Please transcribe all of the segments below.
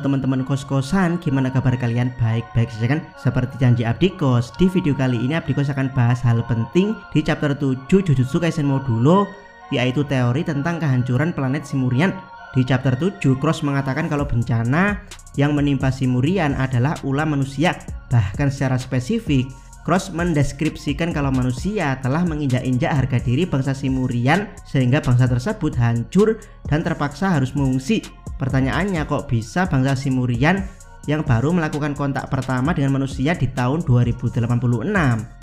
teman-teman kos-kosan, gimana kabar kalian? Baik-baik saja kan? Seperti janji Abdikos, di video kali ini Abdikos akan bahas hal penting di chapter 7 Jujutsu Kaisen Modulo, yaitu teori tentang kehancuran planet Simurian. Di chapter 7, Cross mengatakan kalau bencana yang menimpa Simurian adalah ulah manusia. Bahkan secara spesifik, Cross mendeskripsikan kalau manusia telah menginjak-injak harga diri bangsa Simurian sehingga bangsa tersebut hancur dan terpaksa harus mengungsi. Pertanyaannya, kok bisa bangsa Simurian yang baru melakukan kontak pertama dengan manusia di tahun 2086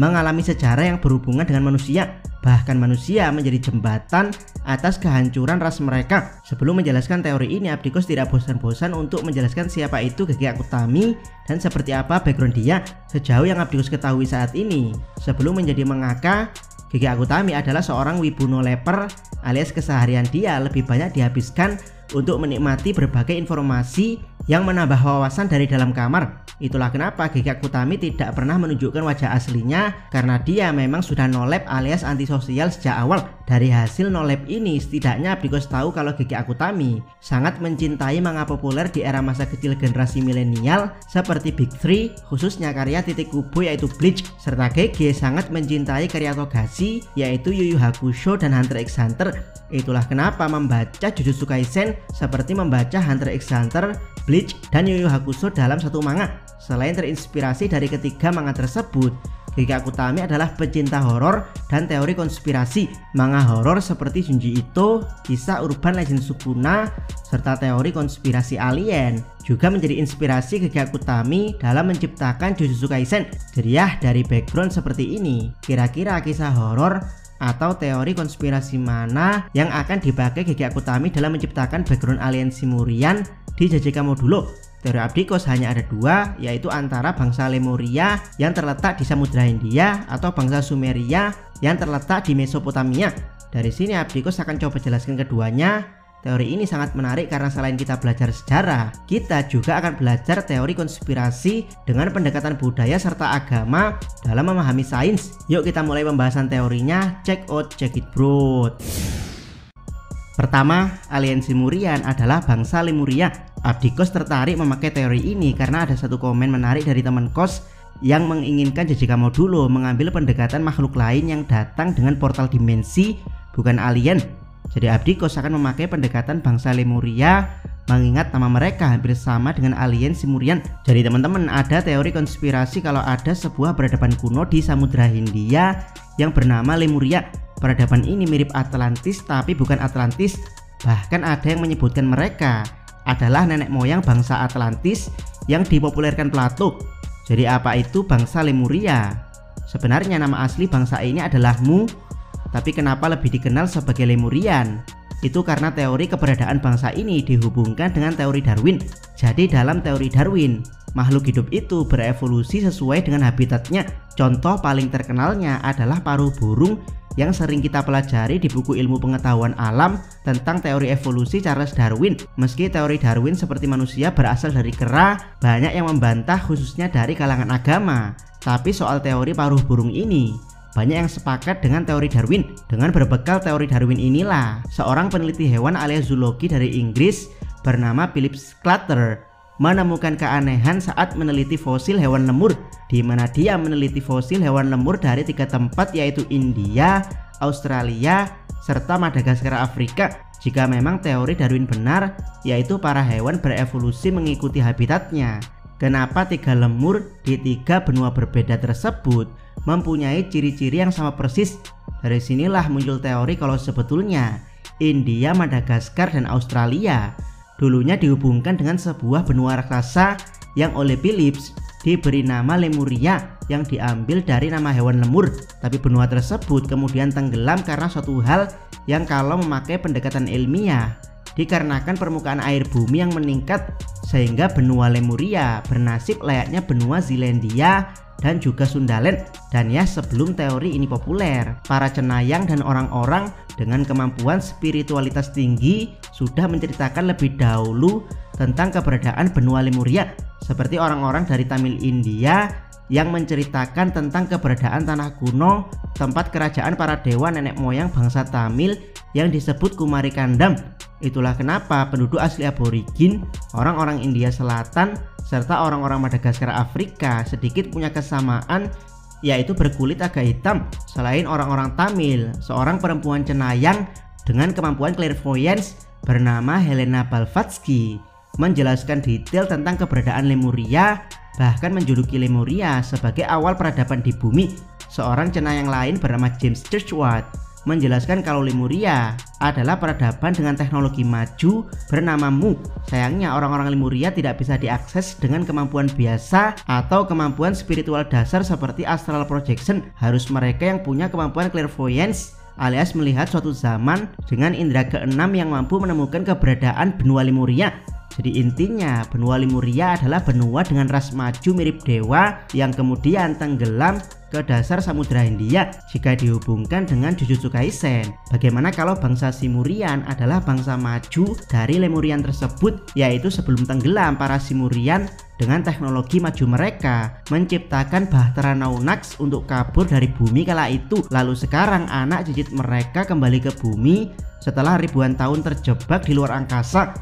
mengalami sejarah yang berhubungan dengan manusia? Bahkan manusia menjadi jembatan atas kehancuran ras mereka. Sebelum menjelaskan teori ini, Abdikos tidak bosan-bosan untuk menjelaskan siapa itu Gege Akutami dan seperti apa background dia sejauh yang Abdikos ketahui saat ini. Sebelum menjadi mangaka, Gege Akutami adalah seorang wibu no leper, alias keseharian dia lebih banyak dihabiskan untuk menikmati berbagai informasi yang menambah wawasan dari dalam kamar. Itulah kenapa Gege Akutami tidak pernah menunjukkan wajah aslinya, karena dia memang sudah no-lab alias antisosial sejak awal. Dari hasil no-lab ini, setidaknya Abdikos tahu kalau Gege Akutami sangat mencintai manga populer di era masa kecil generasi milenial seperti Big 3, khususnya karya Titik Kubo yaitu Bleach, serta Gege sangat mencintai karya Togashi yaitu Yu Yu Hakusho dan Hunter x Hunter. Itulah kenapa membaca Jujutsu Kaisen seperti membaca Hunter x Hunter, Bleach, dan Yu Yu Hakusho dalam satu manga. Selain terinspirasi dari ketiga manga tersebut, Gege Akutami adalah pecinta horor dan teori konspirasi. Manga horor seperti Junji Ito, kisah urban legend Sukuna, serta teori konspirasi alien juga menjadi inspirasi Gege Akutami dalam menciptakan Jujutsu Kaisen. Jadi dari background seperti ini, kira-kira kisah horor atau teori konspirasi mana yang akan dipakai Gege Akutami dalam menciptakan background alien Simurian di JJK Modulo? Teori Abdikos hanya ada dua, yaitu antara bangsa Lemuria yang terletak di Samudra Hindia atau bangsa Sumeria yang terletak di Mesopotamia. Dari sini Abdikos akan coba jelaskan keduanya. Teori ini sangat menarik karena selain kita belajar sejarah, kita juga akan belajar teori konspirasi dengan pendekatan budaya serta agama dalam memahami sains. Yuk kita mulai pembahasan teorinya, check it bro. Pertama, alien Simurian adalah bangsa Lemuria. Abdikos tertarik memakai teori ini karena ada satu komen menarik dari teman kos yang menginginkan JJK Modulo mengambil pendekatan makhluk lain yang datang dengan portal dimensi, bukan alien. Jadi Abdikos akan memakai pendekatan bangsa Lemuria mengingat nama mereka hampir sama dengan alien Simurian. Jadi teman-teman, ada teori konspirasi kalau ada sebuah peradaban kuno di Samudra Hindia yang bernama Lemuria. Peradaban ini mirip Atlantis tapi bukan Atlantis. Bahkan ada yang menyebutkan mereka adalah nenek moyang bangsa Atlantis yang dipopulerkan Plato. Jadi apa itu bangsa Lemuria? Sebenarnya nama asli bangsa ini adalah Mu, tapi kenapa lebih dikenal sebagai Lemurian? Itu karena teori keberadaan bangsa ini dihubungkan dengan teori Darwin. Jadi dalam teori Darwin, makhluk hidup itu berevolusi sesuai dengan habitatnya. Contoh paling terkenalnya adalah paruh burung yang sering kita pelajari di buku ilmu pengetahuan alam tentang teori evolusi Charles Darwin. Meski teori Darwin seperti manusia berasal dari kera, banyak yang membantah khususnya dari kalangan agama. Tapi soal teori paruh burung ini, banyak yang sepakat dengan teori Darwin. Dengan berbekal teori Darwin inilah, seorang peneliti hewan alias zoologi dari Inggris bernama Philip Sclater menemukan keanehan saat meneliti fosil hewan lemur, di mana dia meneliti fosil hewan lemur dari 3 tempat yaitu India, Australia, serta Madagaskar Afrika. Jika memang teori Darwin benar, yaitu para hewan berevolusi mengikuti habitatnya, kenapa 3 lemur di 3 benua berbeda tersebut mempunyai ciri-ciri yang sama persis? Dari sinilah muncul teori kalau sebetulnya India, Madagaskar, dan Australia dulunya dihubungkan dengan sebuah benua raksasa yang oleh Phillips diberi nama Lemuria yang diambil dari nama hewan lemur. Tapi benua tersebut kemudian tenggelam karena suatu hal yang kalau memakai pendekatan ilmiah dikarenakan permukaan air bumi yang meningkat, sehingga benua Lemuria bernasib layaknya benua Zealandia dan juga Sundaland. Dan ya, sebelum teori ini populer, para cenayang dan orang-orang dengan kemampuan spiritualitas tinggi sudah menceritakan lebih dahulu tentang keberadaan benua Lemuria, seperti orang-orang dari Tamil India yang menceritakan tentang keberadaan tanah kuno, tempat kerajaan para dewa nenek moyang bangsa Tamil yang disebut Kumari Kandam. Itulah kenapa penduduk asli aborigin, orang-orang India Selatan, serta orang-orang Madagaskar Afrika sedikit punya kesamaan, yaitu berkulit agak hitam. Selain orang-orang Tamil, seorang perempuan cenayang dengan kemampuan clairvoyance bernama Helena Blavatsky menjelaskan detail tentang keberadaan Lemuria, bahkan menjuluki Lemuria sebagai awal peradaban di bumi. Seorang cenayang lain bernama James Churchward menjelaskan kalau Lemuria adalah peradaban dengan teknologi maju bernama Mu. Sayangnya orang-orang Lemuria tidak bisa diakses dengan kemampuan biasa atau kemampuan spiritual dasar seperti astral projection. Harus mereka yang punya kemampuan clairvoyance alias melihat suatu zaman dengan indera keenam yang mampu menemukan keberadaan benua Lemuria. Jadi intinya benua Lemuria adalah benua dengan ras maju mirip dewa yang kemudian tenggelam ke dasar Samudra Hindia jika dihubungkan dengan Jujutsu Kaisen. Bagaimana kalau bangsa Simurian adalah bangsa maju dari Lemurian tersebut, yaitu sebelum tenggelam para Simurian dengan teknologi maju mereka menciptakan Bahtera Naunax untuk kabur dari bumi kala itu. Lalu sekarang anak cicit mereka kembali ke bumi setelah ribuan tahun terjebak di luar angkasa.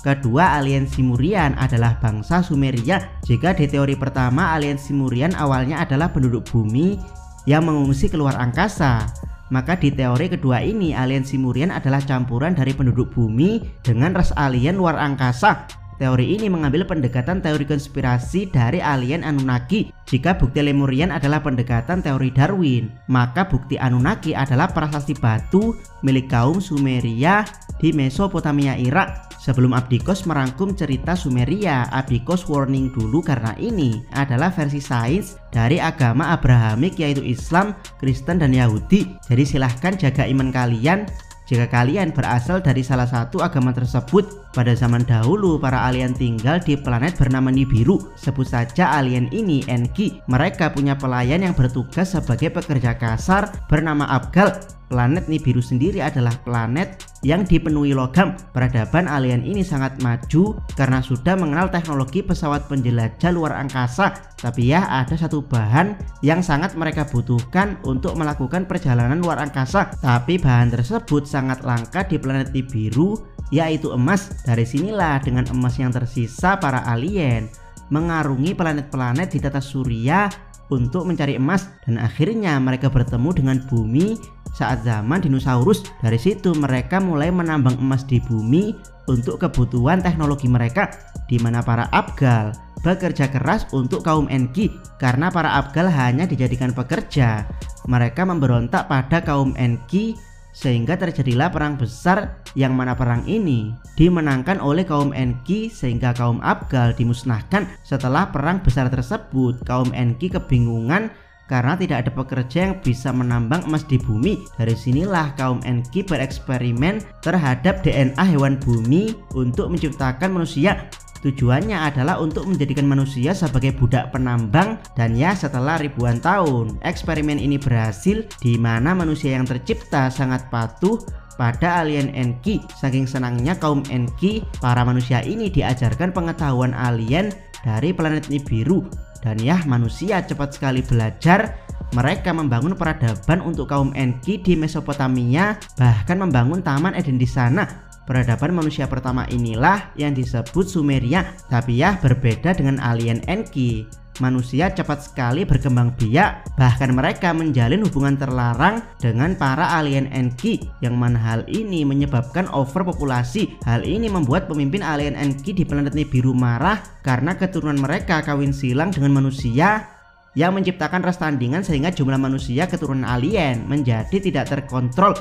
Kedua, alien Simurian adalah bangsa Sumeria. Jika di teori pertama alien Simurian awalnya adalah penduduk bumi yang mengungsi keluar angkasa, maka di teori kedua ini alien Simurian adalah campuran dari penduduk bumi dengan ras alien luar angkasa. Teori ini mengambil pendekatan teori konspirasi dari alien Anunnaki. Jika bukti Lemurian adalah pendekatan teori Darwin, maka bukti Anunnaki adalah prasasti batu milik kaum Sumeria di Mesopotamia, Irak. Sebelum Abdikos merangkum cerita Sumeria, Abdikos warning dulu karena ini adalah versi sains dari agama Abrahamik yaitu Islam, Kristen, dan Yahudi. Jadi silahkan jaga iman kalian jika kalian berasal dari salah satu agama tersebut. Pada zaman dahulu para alien tinggal di planet bernama Nibiru. Sebut saja alien ini Enki. Mereka punya pelayan yang bertugas sebagai pekerja kasar bernama Abgal. Planet Nibiru sendiri adalah planet yang dipenuhi logam. Peradaban alien ini sangat maju karena sudah mengenal teknologi pesawat penjelajah luar angkasa. Tapi ya, ada satu bahan yang sangat mereka butuhkan untuk melakukan perjalanan luar angkasa. Tapi bahan tersebut sangat langka di planet Nibiru, yaitu emas. Dari sinilah dengan emas yang tersisa para alien mengarungi planet-planet di tata surya untuk mencari emas, dan akhirnya mereka bertemu dengan bumi saat zaman dinosaurus. Dari situ mereka mulai menambang emas di bumi untuk kebutuhan teknologi mereka, di mana para Abgal bekerja keras untuk kaum Enki. Karena para Abgal hanya dijadikan pekerja, mereka memberontak pada kaum Enki sehingga terjadilah perang besar, yang mana perang ini dimenangkan oleh kaum Enki sehingga kaum Abgal dimusnahkan. Setelah perang besar tersebut, kaum Enki kebingungan karena tidak ada pekerja yang bisa menambang emas di bumi. Dari sinilah kaum Enki bereksperimen terhadap DNA hewan bumi untuk menciptakan manusia. Tujuannya adalah untuk menjadikan manusia sebagai budak penambang, dan ya, setelah ribuan tahun eksperimen ini berhasil, di mana manusia yang tercipta sangat patuh pada alien Enki. Saking senangnya kaum Enki, para manusia ini diajarkan pengetahuan alien dari planet Nibiru, dan ya, manusia cepat sekali belajar. Mereka membangun peradaban untuk kaum Enki di Mesopotamia, bahkan membangun Taman Eden di sana. Peradaban manusia pertama inilah yang disebut Sumeria. Tapi ya, berbeda dengan alien Enki, manusia cepat sekali berkembang biak. Bahkan mereka menjalin hubungan terlarang dengan para alien Enki, yang mana hal ini menyebabkan overpopulasi. Hal ini membuat pemimpin alien Enki di planet Nibiru marah karena keturunan mereka kawin silang dengan manusia, yang menciptakan ras tandingan sehingga jumlah manusia keturunan alien menjadi tidak terkontrol.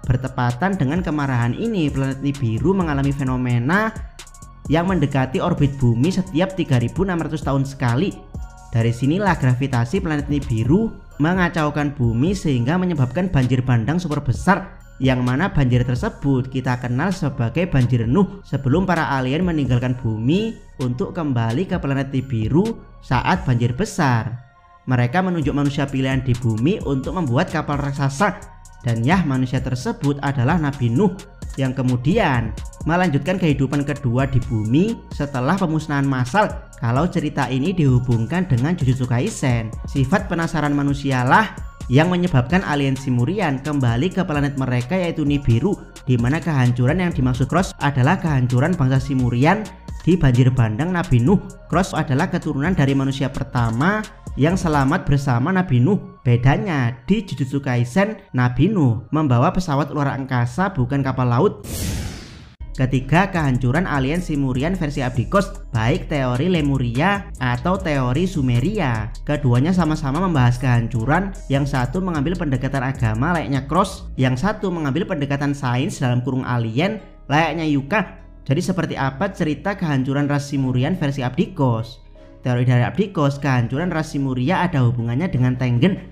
Bertepatan dengan kemarahan ini, planet Nibiru mengalami fenomena yang mendekati orbit bumi setiap 3600 tahun sekali. Dari sinilah gravitasi planet Nibiru mengacaukan bumi sehingga menyebabkan banjir bandang super besar, yang mana banjir tersebut kita kenal sebagai banjir Nuh, sebelum para alien meninggalkan bumi untuk kembali ke planet Nibiru saat banjir besar. Mereka menunjuk manusia pilihan di bumi untuk membuat kapal raksasa. Dan ya, manusia tersebut adalah Nabi Nuh, yang kemudian melanjutkan kehidupan kedua di bumi setelah pemusnahan massal. Kalau cerita ini dihubungkan dengan Jujutsu Kaisen, sifat penasaran manusialah yang menyebabkan alien Simurian kembali ke planet mereka yaitu Nibiru, di mana kehancuran yang dimaksud Cross adalah kehancuran bangsa Simurian di banjir bandang Nabi Nuh. Cross adalah keturunan dari manusia pertama yang selamat bersama Nabi Nuh. Bedanya di Jujutsu Kaisen, Nabi Nuh membawa pesawat luar angkasa bukan kapal laut. Ketiga, kehancuran alien Simurian versi Abdikos, baik teori Lemuria atau teori Sumeria. Keduanya sama-sama membahas kehancuran, yang satu mengambil pendekatan agama layaknya Cross, yang satu mengambil pendekatan sains dalam kurung alien layaknya Yuka. Jadi seperti apa cerita kehancuran ras Simurian versi Abdikos? Teori dari Abdikos, kehancuran ras Simuria ada hubungannya dengan Tengen.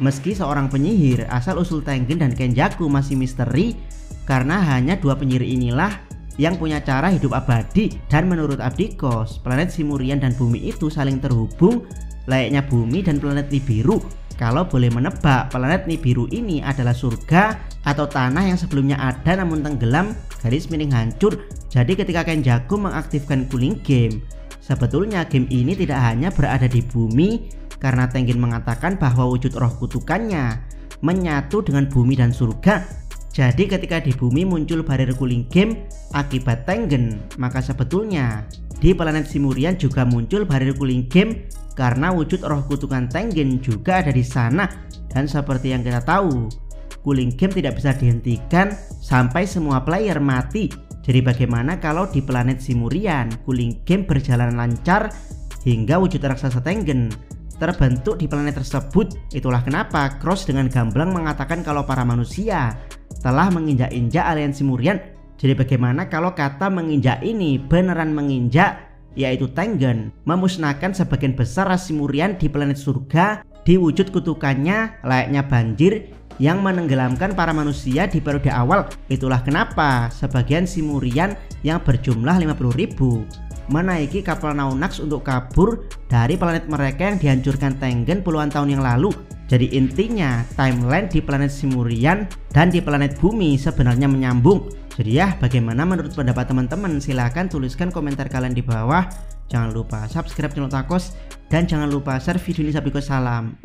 Meski seorang penyihir, asal-usul Tengen dan Kenjaku masih misteri karena hanya dua penyihir inilah yang punya cara hidup abadi. Dan menurut Abdikos, planet Simurian dan bumi itu saling terhubung layaknya bumi dan planet Nibiru. Kalau boleh menebak, planet Nibiru ini adalah surga atau tanah yang sebelumnya ada namun tenggelam garis miring hancur. Jadi ketika Kenjaku mengaktifkan cooling game, sebetulnya game ini tidak hanya berada di bumi karena Tengen mengatakan bahwa wujud roh kutukannya menyatu dengan bumi dan surga. Jadi ketika di bumi muncul barrier cooling game akibat Tengen, maka sebetulnya di planet Simurian juga muncul barrier cooling game karena wujud roh kutukan Tengen juga ada di sana. Dan seperti yang kita tahu, cooling game tidak bisa dihentikan sampai semua player mati. Jadi bagaimana kalau di planet Simurian cooling game berjalan lancar hingga wujud raksasa Tengen terbentuk di planet tersebut? Itulah kenapa Cross dengan gamblang mengatakan kalau para manusia telah menginjak-injak alien Simurian. Jadi bagaimana kalau kata menginjak ini beneran menginjak, yaitu Tengen memusnahkan sebagian besar ras Simurian di planet surga di wujud kutukannya layaknya banjir yang menenggelamkan para manusia di periode awal. Itulah kenapa sebagian Simurian yang berjumlah 50.000 menaiki kapal Naunax untuk kabur dari planet mereka yang dihancurkan Tengen puluhan tahun yang lalu. Jadi intinya timeline di planet Simurian dan di planet bumi sebenarnya menyambung. Jadi ya, bagaimana menurut pendapat teman-teman? Silahkan tuliskan komentar kalian di bawah. Jangan lupa subscribe channel Takos dan jangan lupa share video ini sampai ke salam.